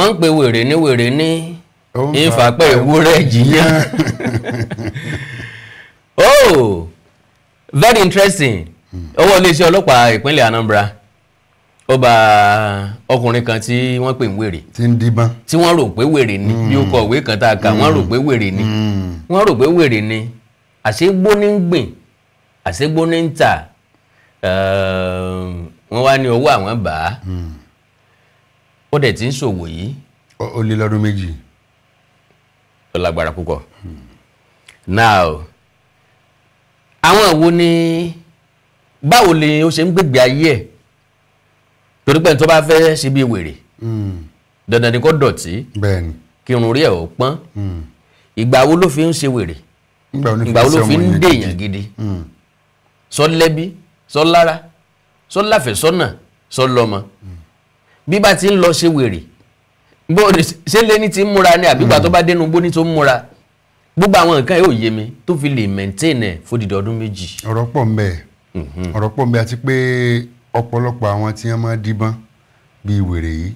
wọ́n ń pe wèrè ní ìfàpẹ́ ìwúrẹ́ jiyàn. Oh, very interesting. Owó iléeṣẹ́ ọlọ́pàá ìpínlẹ̀ Anambra ó bá ọkùnrin kan tí wọ́n pè ń wèrè tí ń díbọ́n tí wọ́n rò pé wèrè ni bí ó kọ ìwé kan tá a kà wọ́n rò pé wèrè ni àṣégbó ní ń gbìn àṣégbó ní ń tà wọ́n wá ní owó àwọn bá a ó dẹ̀ ti ń ṣòwò yìí ó lé lọ́dún méjì ó lágbára púpọ̀. Now àwọn wo ni báwo ni ó ṣe ń gbégbé ayé ẹ̀ torí pé tó bá fẹ́ ṣe bí wèrè dandan ni kó dọ̀tí kí irun rí ẹ̀ ó pọ́n ìgbà wo ló fi ń ṣe wèrè ìgbà wo ló fi ń dèèyàn gidi sọ lẹ́bí sọ lára sọ láfẹ̀sọ́nà sọ lọ́mọ bí bá ti ń lọ ṣe wèrè bó ṣe lé ní ti ń múra ni àbígbà tó bá dénú bó ní tó ń múra gbogbo àwọn nǹkan yóò yé mi tó fi lè maintain ẹ̀ fódìdí ọdún méjì. ọ̀rọ̀ pọ̀ ń bẹ àti pé ọ̀pọ̀lọpọ̀ àwọn tí wọ́n máa díbọ́n bíi wèrè yìí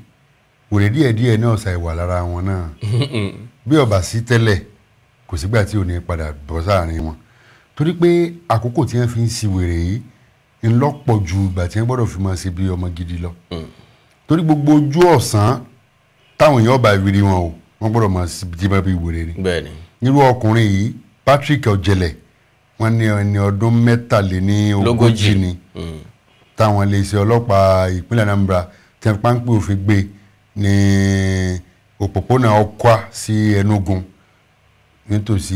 wèrè díẹ̀díẹ̀ náà ṣàì wà lára wọn náà bí ọba sí tẹ́lẹ̀ kò sígbà tí ò ní padà bọ́ sáàrin wọn torí pé àkókò tí wọ́n fi ń si wèrè yìí ń lọ́pọ̀ ju ìgbà tí wọ́n gbọ́dọ̀ fi máa ṣe bí ọmọ gidi lọ torí gbogbo ojú ọ̀sán táwọn èèyàn ọba ìrírí wọn o wọ́n gbọ́dọ̀ máa díbọ́n bí wèrè ni. Bẹ́ẹ̀ni. irú ọkùnrin yìí Patrick Ọ̀jẹ̀lẹ̀ wọ́n ní ẹni ọdún 43 ni táwọn iléeṣẹ́ ọlọ́pàá ìpínlẹ̀ Anambra tí wọ́n páńpẹ́ òfin gbé ní òpópónà Ọ̀kwà sí Enugu nítòsí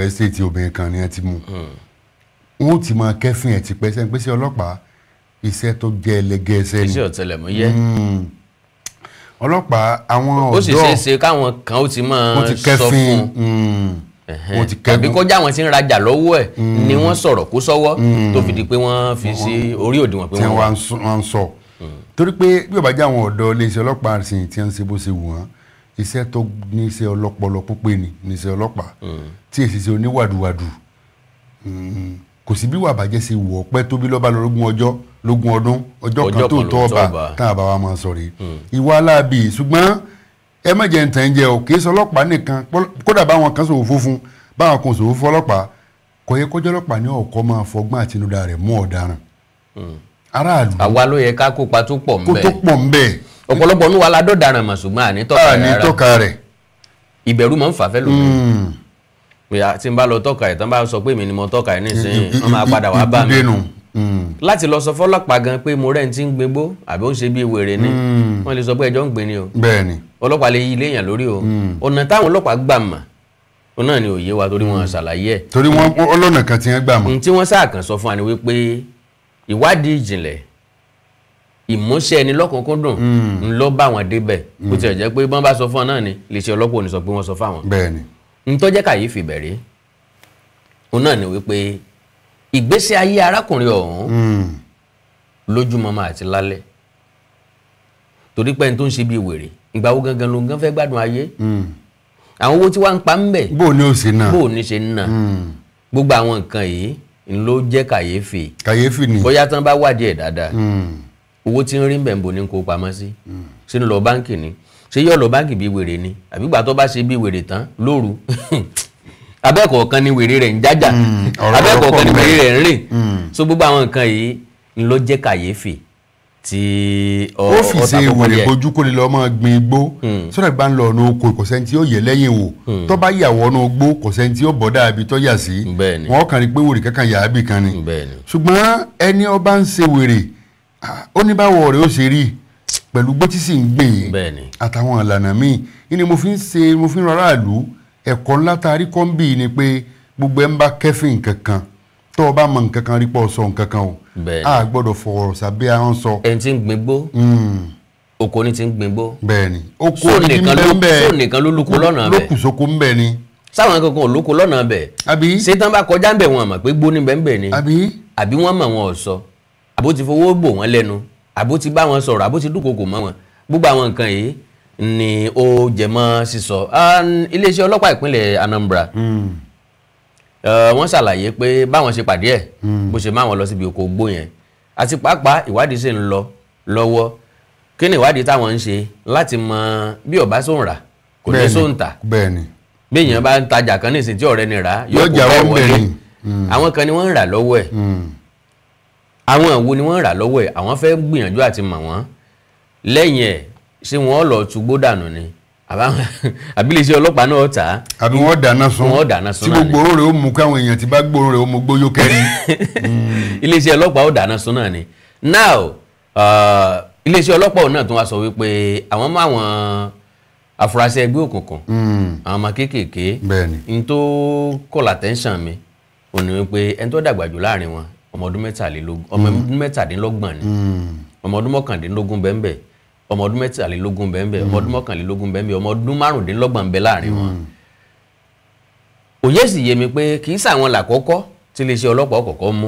ẹ́stéètì obìnrin kan ní ẹ ti mú wọ́n ti máa kẹ́fìn ẹ̀ ti pẹ́ sẹ́ni pé sí ọlọ́pàá iṣẹ́ tó jẹ́ ẹlẹgẹ́ ẹsẹ́ ni iṣẹ́ ọ̀tẹlẹ̀múyẹ́ ọlọ́pàá àwọn ọ̀dọ́ ó sì ṣe é ṣe káwọn kan ó ti máa sọ fún wọ́n ti kẹ́fìn tàbí kọjá àwọn tí ń rajà lọ́wọ́ ẹ̀ ni wọ́n sọ̀rọ̀ kó sọ́wọ́ tó fi di pé wọ́n fi sí orí òdiwọ̀n pé wọ́n sọ torí pé bí ó bá jẹ́ àwọn ọ̀dọ́ iléeṣẹ́ ọlọ́pàá sì tí wọ́n ń ṣe bó ṣe wù wọ́n iṣẹ́ tó ní iṣẹ́ ọlọ́pọlọ pípé ni iṣẹ́ ọlọ́pàá tí èsì ṣe oníwàdùwàdù kò sí bí wà bàjẹ́ ṣe wù ọ́ pẹ́ tóbi lọ́ba lógún ọdún ọjọ́ kan tó tọ́ ọba táwọn àbá wa máa sọ rí ìwà aláàbì ṣùgbọ́n ẹ má jẹ́ ntàn jẹ́ o kì í ṣe ọlọ́pàá nìkan kódà báwọn kan ṣòwò fúnfun báwọn kan ṣòwò fún ọlọ́pàá kò yẹ kọjọ́ ọlọ́pàá ní ọ̀kọ́ máa fọgbọ́n àtinúdá rẹ̀ mú ọ̀daràn aráàlú àwa ló yẹ ká kópa tó pọ̀ ńbẹ̀ kó tó pọ̀ ńbẹ̀ ọ̀pọ̀lọpọ̀ ní wa la dọ̀daràn mọ̀ ṣùgbọ́n àní tọ́ka rẹ̀ ìbẹ̀rù máa ń fà fẹ́ lómi tí n bá lọ tọ́ka ẹ̀ tán bá sọ pé èmi ni mo tọ́ka ẹ̀ nísìnyí wọ́n máa padà wá bá mi láti lọ sọ fọlọ́pàá gan pé mo rẹ̀ ń ti ń gbégbó àbí ó ń ṣe bí wèrè ni wọ́n lè sọ pé ẹjọ́ ń gbé ni o bẹ́ẹ̀ni ọlọ́pàá lè yí léèyàn lórí o ọ̀nà táwọn ọlọ́pàá gbà mà ó náà ni òye wa torí wọn ṣàlàyé ẹ̀ torí wọn ọlọ́nà kan ti ń gbà mọ́ tí wọ́n sáà kàn sọ fún wa ni wípé ìwádìí ìjìnlẹ̀ ìmúṣẹ ẹni lọ́kùnkúndùn ń lọ bá wọn débẹ̀ bó tilẹ̀ jẹ́ pé bọ́n bá sọ fún ọ náà ni iléeṣẹ́ ọlọ́pàá ò ní sọ pé wọ́n sọ fáwọn. bẹ́ẹ̀ni. ń tó jẹ́ kàyéfì bẹ̀rẹ̀ òun náà ni wípé ìgbésí ayé arákùnrin ọ̀hún lójúmọmọ àti lálẹ́ torí pé ẹni tó ń ṣe bí wèrè ìgbà wo gangan ló ń gan fẹ́ gbádùn ayé àwọn owó tí wàá ń pa ń bẹ̀ bó o ní o ṣe náà bó o ní ṣe ń nà gbogbo àwọn nǹkan yìí ló jẹ́ kàyéfì ni bóyá tán bá wádìí ẹ̀ dáadáa owó tí ń rí bẹ̀ ń bo ní kó pamọ́ sí sínú lọ báǹkì ni ṣé yóò lọ báǹkì bí wèrè ni àbí gbà tó bá ṣe bí wèrè tán lóru abẹ́ẹ̀kọ̀ọ̀kan ni wèrè rẹ̀ ń jájà abẹ́ẹ̀kọ̀ọ̀kan ni wèrè rẹ̀ ń rìn so gbogbo àwọn nǹkan yìí ló jẹ́ kàyéfì tí ó fi ṣe wèrè bojú kó lè lọ máa gbin igbó sọ́dọ̀ bá ń lọ ọ̀nà oko ìkọ̀sẹ́ni tí ó yẹ lẹ́yìn wò tó bá yàwọ̀ ọ̀nà ogbó kọ̀sẹ́ni tí ó bọ̀ dàbí tó yà sí wọn kàn rí pé wèrè kankan yà á bì kan ni ṣùgbọ́n ẹni ọba ń ṣe wèrè ó ní báwo rẹ̀ ó ṣe rí pẹ̀lú gbó tí sì ń gbìn àtàwọn ìlànà míì ni mo fi ń rọra àlù ẹ̀kọ́ ńlá tá a rí kọ́ńbì ni pé gbogbo ẹ̀ ń bá kẹ́fìn kankan tó o bá mọ nǹkan kan rí pọ̀ sọ nǹkan kan o a gbọ́dọ̀ fọwọ́rọ̀ sábẹ́ ahọ́n sọ. ẹni tí ń gbégbó oko ni ti ń gbégbó. bẹ́ẹ̀ni oko ni ń bẹ́ẹ̀ bẹ́ẹ̀ sóò nìkan ló lóko lọ́nà bẹ́ẹ̀ lókùsókò ń bẹ́ẹ̀ ni. sáwọn kankan ò lóko lọ́nà bẹ́ẹ̀. àbí ṣé tán bá kọjá ń bẹ̀ wọn àmọ̀ pé gbó ní bẹ́ẹ̀ ni. àbí wọ́n mọ̀ wọn ò sọ àbó ti fowó bò wọ́n lẹ́nu àbó ti bá wọn sọ̀rọ̀ àbó ti dúnkokò mọ́ wọn gbogbo àwọn nǹkan yìí ni ó jẹmọ́ sísọ iléeṣẹ́ ọlọ́pàá ìpínlẹ̀ Anambra wọ́n ṣàlàyé pé báwọn ṣe pàdé ẹ̀ bó ṣe máa wọn lọ síbi oko gbó yẹn àti pàápàá ìwádìí sì ń lọ lọ́wọ́ kí ni ìwádìí táwọn ń ṣe láti mọ bí ọba sóhun rà kò ní sóhun tà bẹ́ẹ̀ni bí èèyàn bá ń tajà kan nísìnyí tí ọ̀rẹ́ ni rà yóò jà wọ́n bẹ̀rẹ̀ àwọn kan ni wọ́n ń rà lọ́wọ́ ẹ̀ àwọn wo ni wọ́n ń rà lọ́wọ́ ẹ̀ àwọn fẹ́ gbìyànjú àti mọ̀ wọ́n lẹ́yìn ẹ̀ ṣé wọ́n lọ túgbó dànù ni àbílẹ̀ṣẹ́ ọlọ́pàá náà tà á àbí wọ́n dáná sun tí gbogbo oró rẹ̀ ó mú káwọn èèyàn ti bá gbòòrò rẹ̀ ó mú gbóyó kẹ́rí. iléeṣẹ́ ọlọ́pàá ó dáná sun náà ni now iléeṣẹ́ ọlọ́pàá náà tún wá sọ wípé àwọn mọ àwọn afurasí ẹgbẹ́ òkùnkùn àwọn ọmọ kéékèèké n tó call attention mi ò ní wípé ẹni tó dàgbà jù láàrin wọn ọmọ ọdún mẹ́tàdínlọ́gbọ̀n ni ọmọ ọdún mọ́kàndínlógún bẹ́ẹ̀ ọmọ ọdún mẹ́tàlélógún bẹ́ẹ̀ ọmọ ọdún mọ́kànlélógún bẹ́ẹ̀ ọmọ ọdún márùndínlọ́gbọ̀n bẹ́ẹ̀ láàrin wọn. òye sì yé mi pé kì í sàwọn làkọ́kọ́ tí iléeṣẹ́ ọlọ́pàá kọ́kọ́ mú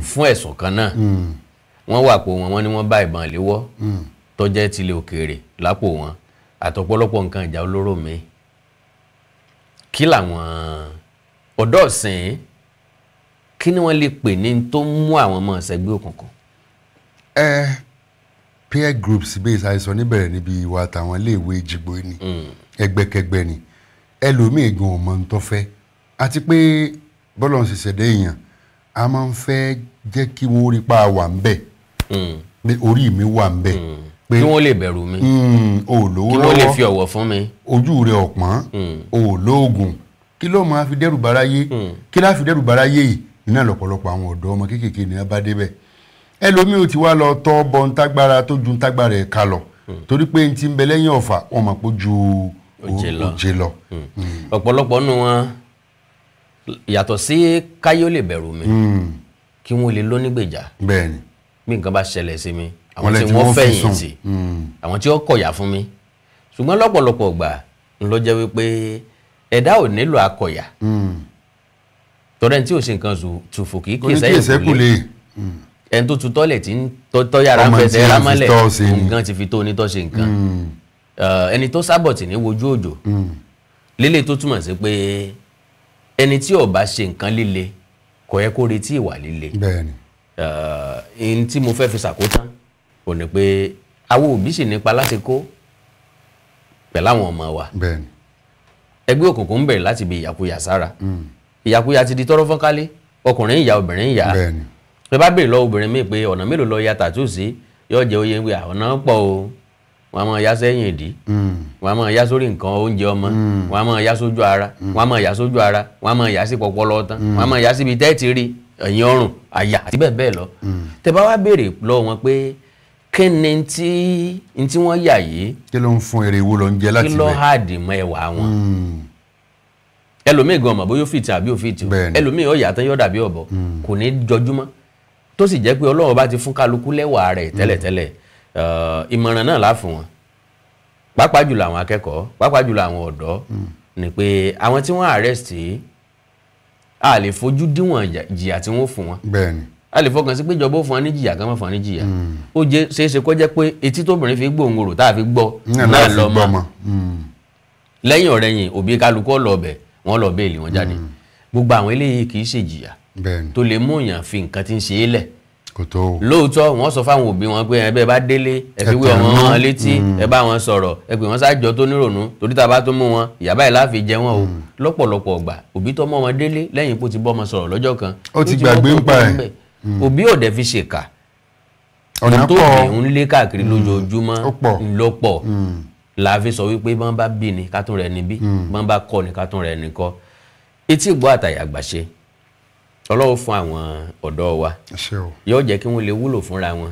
fún ẹ̀sùn kan náà wọ́n wà pò wọ́n ní wọ́n bá ìbọn ìléwọ́ tó jẹ́ tilẹ̀ òkèèrè lápò wọn àtọ̀pọ̀lọpọ̀ nǹkan ìjà olóró mi. kí làwọn ọ̀dọ́ ọ̀sìn kí ni wọ́n lè pè ní tó mú àwọn ọmọ ṣẹgbẹ́ òkùnkùn. peer groups base àìsàn níbẹ̀rẹ̀ níbi ìwà àtàwọn iléèwé jìgbó ni ẹgbẹ́kẹgbẹ́ ni ẹlòmíì gan ọmọ ń tọ́fẹ́ àti pé bọ́lọ̀ ń ṣiṣẹ́ dé èèyàn a máa ń fẹ́ jẹ́ kí wọ́n rí pa wà ń bẹ̀ pé orí mi wà ń bẹ̀ pé kí wọ́n lè bẹ̀rù mi o lówó lọ́wọ́ kí wọ́n lè fi ọ̀wọ̀ fún mi ojú rẹ̀ ọ̀pọ̀n o lóògùn kí ló máa fi dẹ́rù báráyé kí láfi dẹ́rù báráyé yìí nínú ọ̀pọ̀lọpọ̀ àwọn ọ̀dọ́ ọmọ kéékèèké ni wọ́n bá débẹ̀ ẹlòmíì ò ti wá lọ tọ́ bọ́ ntágbára tó ju ntágbára ẹ̀ ká lọ torí pé n ti ń bẹ lẹ́yìn ọ̀fà wọn mọ̀ pé ju òjé lọ. ọ̀pọ̀lọpọ̀ nù wọn yàtọ̀ sí káyọ̀ lè bẹ̀rù mi kí wọ́n lè lónígbèjà bẹ́ẹ̀ni bí nǹkan bá ṣẹlẹ̀ sí mi àwọn tí wọ́n fẹ̀yìntì àwọn tí ó kọ̀yà fún mi ṣùgbọ́n lọ́pọ̀lọpọ̀ gbà ń lọ jẹ́ wípé ẹ̀dá ò nílò akọ̀yà tọ́rẹ́ tí ò ṣe nǹkan tùfò kì í kì í sẹ́yìn kúlé ẹni tó tu tọ́lẹ̀ tí tọ́ yàrá ń fẹsẹ̀ rámọ́lẹ̀ nǹkan ti fi tó onítọ́ ṣe nǹkan ẹni tó sábọ̀tì ní wojú òjò líle tó túmọ̀ sí pé ẹni tí ó bá ṣe nǹkan líle kò yẹ kó retí ìwà líle ẹni tí mo fẹ́ fi ṣàkótán kò ní pé àwọn òbí sì nípa láti kó pẹ̀lú àwọn ọmọ wa ẹgbẹ́ òkùnkùn ń bẹ̀rẹ̀ láti bí ìyàkuyà sára ìyàkuyà ti di tọ́rọ́ fọ́nkálé ọkùnrin ìyà obìnrin ìyà pé bá béèrè lọ obìnrin mi pé ọ̀nà mélòó lọ ya tàtú sí yóò jẹ́ oyè pé ọ̀nà pọ̀ o wọn a máa ya sẹ́yìn ìdí wọn a máa ya sórí nǹkan oúnjẹ ọmọ wọn a máa ya sójú ara wọn a máa ya sójú ara wọn a máa ya sí pọpọlọ tán wọn a máa ya síbi tẹ́ẹ̀tì rí ẹ̀yìn ọrùn àyà àti bẹ́ẹ̀ bẹ́ẹ̀ lọ tẹ́ bá wá béèrè lọ wọn pé kí ni tí wọ́n yà yìí kí ló ń fún èrè ìwo lọ ń jẹ láti kí ló háàdì mọ́ ẹwà wọn ẹlòmíì gan ọmọ bóyá ó fìtì àbí ó fìtì ẹlòmíì ọ̀yà tán yọ̀dà bí ọ̀bọ kò ní jọjúmọ́ tó sì jẹ́ pé Ọlọ́run bá ti fún kálukú lẹ́wà rẹ̀ tẹ́lẹ̀tẹ́lẹ̀ ìmọ̀ràn náà lá fún wọn pàápàá jùlọ àwọn akẹ́kọ̀ọ́ pàápàá jùlọ àwọn ọ̀dọ́ ni pé àwọn tí wọ́n arrest a lè fojú díwọ̀n jìyà tí wọ́n fún wọn a lè fọkàn sí pé ìjọba ó fún wọn ní jìyà kan mọ́ fún wọn ní jìyà ó ṣeéṣe kó jẹ́ pé etí tóbìnrin fi gbóhùn orò tá a fi gbọ́ náà lọ mọ́ lẹ́yìn ọ̀rẹ́yìn òbí kálukú ọ̀lọ́ọ̀bẹ̀ wọ́n lọ bẹ́ẹ̀lì wọn jáde gbogbo àwọn eléyìí kì í ṣèjìyà tó lè mú èèyàn fi nǹkan tí ń ṣe é lẹ̀ lóòótọ́ wọ́n sọ fáwọn òbí wọn pé ẹ bá délé ẹ fi wé ọmọ wọn létí ẹ bá wọn sọ̀rọ̀ ẹ pè wọ́n sájọ tó nírònú torí tá a bá tó mú wọn ìyá báyìí láfi jẹ wọn o lọ́pọ̀lọpọ̀ ọgbà òbí tó mọ́ wọn délé lẹ́yìn pé ó ti bọ́ ọmọ sọ̀rọ̀ lọ́jọ́ kan ó ti gbàgbé ń pa ẹ̀ òbí ò dẹ̀ fi ṣèkà ọ̀nà tó ń lé káàkiri lójoojúmọ́ ńlọ́pọ̀ la fi sọ wípé bọ́n bá bí ni ká tún rẹ̀ níbí bọ́n bá kọ́ ni ká tún rẹ̀ nìkọ́ etí ìgbọ́ àtàyà àgbàṣe Ọlọ́run fún àwọn ọ̀dọ́ wa yóò jẹ́ kí wọ́n lè wúlò fúnra wọn